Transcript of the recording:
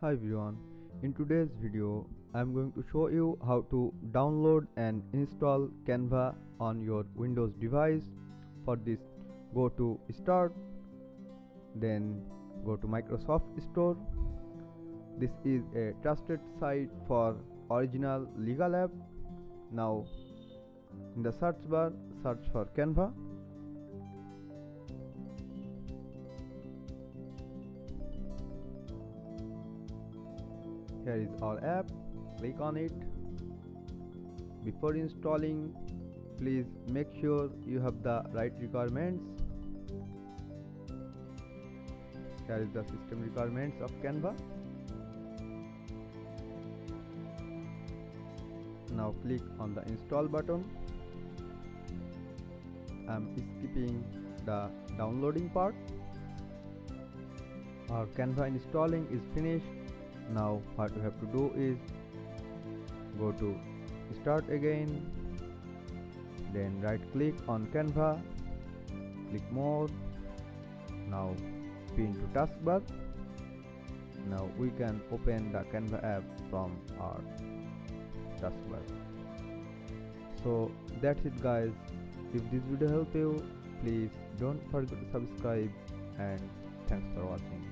Hi everyone, in today's video I am going to show you how to download and install Canva on your Windows device. For this, go to Start, then go to Microsoft Store. This is a trusted site for original legal app. Now in the search bar, search for Canva. Here is our app, click on it. Before installing, please make sure you have the right requirements. Here is the system requirements of Canva. Now click on the install button. I am skipping the downloading part. Our Canva installing is finished. Now what we have to do is go to Start again, then right click on Canva, click More. Now pin to taskbar. Now we can open the Canva app from our taskbar. So that's it guys. If this video helped you, please don't forget to subscribe, and thanks for watching.